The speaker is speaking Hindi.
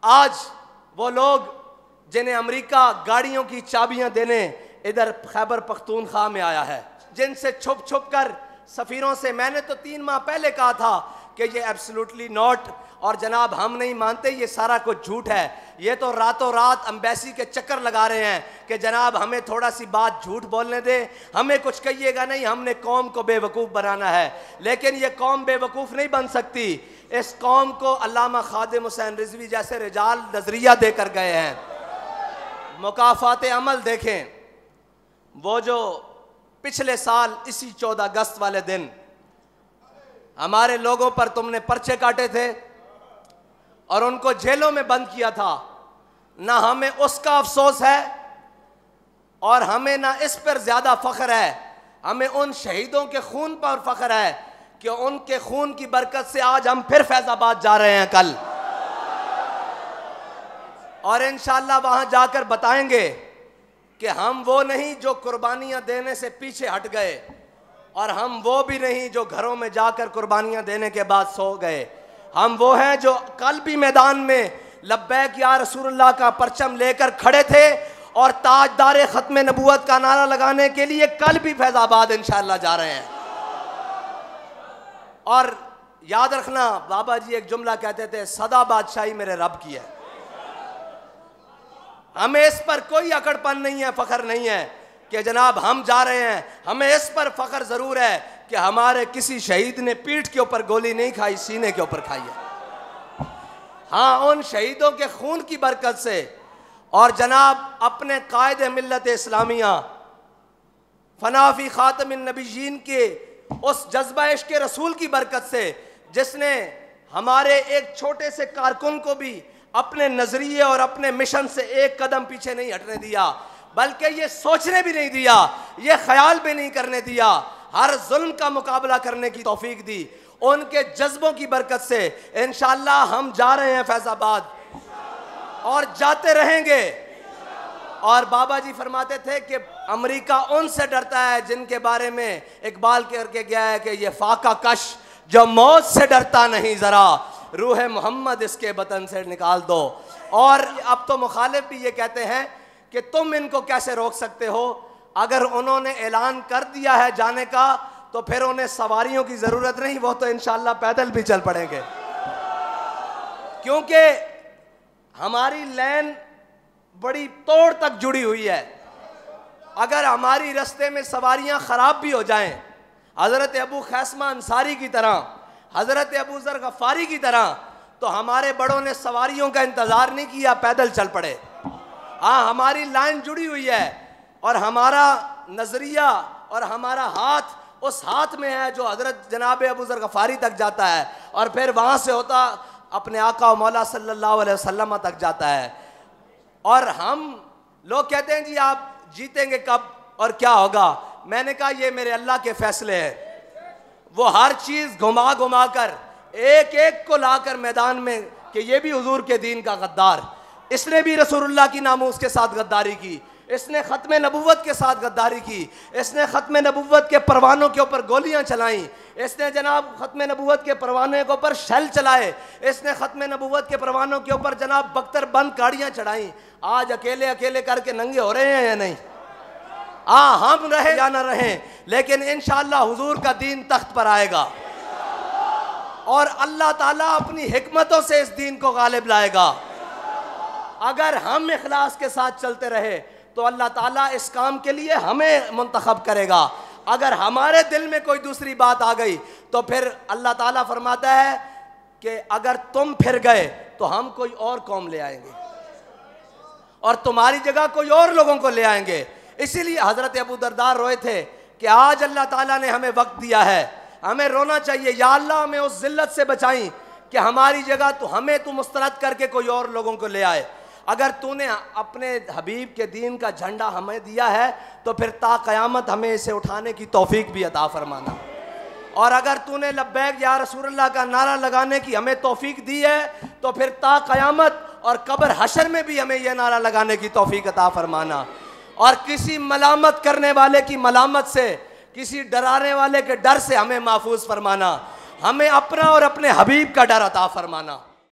आज वो लोग जिन्हें अमेरिका गाड़ियों की चाबियां देने इधर खैबर पख्तूनख्वा में आया है, जिनसे छुप छुप कर सफ़ीरों से, मैंने तो 3 माह पहले कहा था कि ये एब्सोल्युटली नॉट, और जनाब हम नहीं मानते, ये सारा कुछ झूठ है। ये तो रातों रात एम्बेसी के चक्कर लगा रहे हैं कि जनाब हमें थोड़ा सी बात झूठ बोलने दे, हमें कुछ कहिएगा नहीं, हमने कौम को बेवकूफ़ बनाना है। लेकिन ये कौम बेवकूफ़ नहीं बन सकती। इस कौम को अल्लामा खादिम हुसैन रिजवी जैसे रिजाल नजरिया देकर गए हैं। मुकाफ़ात अमल देखें, वो जो पिछले साल इसी 14 अगस्त वाले दिन हमारे लोगों पर तुमने पर्चे काटे थे और उनको जेलों में बंद किया था, ना हमें उसका अफसोस है और हमें ना इस पर ज़्यादा फ़ख्र है, हमें उन शहीदों के खून पर फ़ख्र है कि उनके खून की बरकत से आज हम फिर फैज़ाबाद जा रहे हैं कल, और इंशाअल्लाह वहाँ जाकर बताएंगे कि हम वो नहीं जो कुर्बानियाँ देने से पीछे हट गए, और हम वो भी नहीं जो घरों में जाकर कुर्बानियाँ देने के बाद सो गए। हम वो हैं जो कल भी मैदान में लब्बैक या रसूलुल्लाह का परचम लेकर खड़े थे और ताजदार ख़त्म नबूवत का नारा लगाने के लिए कल भी फैज़ाबाद इंशाअल्लाह जा रहे हैं। और याद रखना, बाबा जी एक जुमला कहते थे, सदा बादशाही मेरे रब की है। हमें इस पर कोई अकड़पन नहीं है, फ़ख्र नहीं है कि जनाब हम जा रहे हैं। हमें इस पर फ़ख्र ज़रूर है कि हमारे किसी शहीद ने पीठ के ऊपर गोली नहीं खाई, सीने के ऊपर खाई है। हाँ, उन शहीदों के खून की बरकत से और जनाब अपने कायद मिल्लत इस्लामिया फनाफी ख़ातमिन नबीयीन के उस जज्बा इश्क़ रसूल की बरकत से, जिसने हमारे एक छोटे से कारकुन को भी अपने नजरिए और अपने मिशन से एक कदम पीछे नहीं हटने दिया, बल्कि ये सोचने भी नहीं दिया, ये ख्याल भी नहीं करने दिया, हर जुल्म का मुकाबला करने की तौफीक दी। उनके जज्बों की बरकत से इंशाअल्लाह हम जा रहे हैं फैज़ाबाद और जाते रहेंगे। और बाबा जी फरमाते थे कि अमेरिका उनसे डरता है जिनके बारे में इकबाल करके गया है कि ये फाका कश जो मौत से डरता नहीं, ज़रा रूह मोहम्मद इसके बतन से निकाल दो। और अब तो मुखालिफ भी ये कहते हैं कि तुम इनको कैसे रोक सकते हो, अगर उन्होंने ऐलान कर दिया है जाने का तो फिर उन्हें सवारियों की ज़रूरत नहीं, वो तो इंशाअल्लाह पैदल भी चल पड़ेंगे, क्योंकि हमारी लाइन बड़ी तोड़ तक जुड़ी हुई है। अगर हमारी रास्ते में सवारियां ख़राब भी हो जाएं, हज़रत अबू खैसमा अंसारी की तरह, हज़रत अबू ज़र गफ़ारी की तरह, तो हमारे बड़ों ने सवारियों का इंतज़ार नहीं किया, पैदल चल पड़े। हाँ, हमारी लाइन जुड़ी हुई है और हमारा नज़रिया और हमारा हाथ उस हाथ में है जो हज़रत जनाब अबू ज़र गफ़ारी तक जाता है और फिर वहाँ से होता अपने आका और मौला सल्लल्लाहु अलैहि वसल्लम तक जाता है। और हम लोग कहते हैं जी आप जीतेंगे कब और क्या होगा। मैंने कहा ये मेरे अल्लाह के फ़ैसले हैं। वो हर चीज़ घुमा घुमा कर एक एक को लाकर मैदान में कि ये भी हुजूर के दीन का गद्दार, इसने भी रसूलुल्लाह की नामूस के साथ गद्दारी की, इसने ख़त्म नबुव्वत के साथ गद्दारी की, इसने ख़त्म नबुव्वत के परवानों के ऊपर गोलियां चलाई, इसने जनाब ख़त्म नबुव्वत के परवाने के ऊपर शैल चलाए, इसने ख़त्म नबुव्वत के परवानों के ऊपर जनाब बख्तर बंद गाड़ियाँ चढ़ाई। आज अकेले अकेले करके नंगे हो रहे हैं या नहीं? हाँ, हम रहे या ना रहे, लेकिन इंशाअल्लाह हुजूर का दीन तख्त पर आएगा और अल्लाह ताला अपनी हिकमतों से इस दीन को गालिब लाएगा। अगर हम इखलास के साथ चलते रहे तो अल्लाह ताला इस काम के लिए हमें मुंतखब करेगा। अगर हमारे दिल में कोई दूसरी बात आ गई तो फिर अल्लाह ताला फरमाता है कि अगर तुम फिर गए तो हम कोई और कौम ले आएंगे और तुम्हारी जगह कोई और लोगों को ले आएंगे। इसीलिए हज़रत अबू दरदार रोए थे कि आज अल्लाह ताला ने हमें वक्त दिया है, हमें रोना चाहिए, या अल्लाह हमें उस जिल्लत से बचाई कि हमारी जगह तो हमें तू मुस्तरद करके कोई और लोगों को ले आए। अगर तूने अपने हबीब के दीन का झंडा हमें दिया है तो फिर ता क़यामत हमें इसे उठाने की तौफीक भी अता फरमाना। और अगर तूने लब्बैक या रसूलुल्लाह का नारा लगाने की हमें तौफीक दी है तो फिर ता क़यामत और कब्र हशर में भी हमें यह नारा लगाने की तौफीक अता फरमाना। और किसी मलामत करने वाले की मलामत से, किसी डराने वाले के डर से हमें महफूज फरमाना। हमें अपना और अपने हबीब का डर अता फरमाना।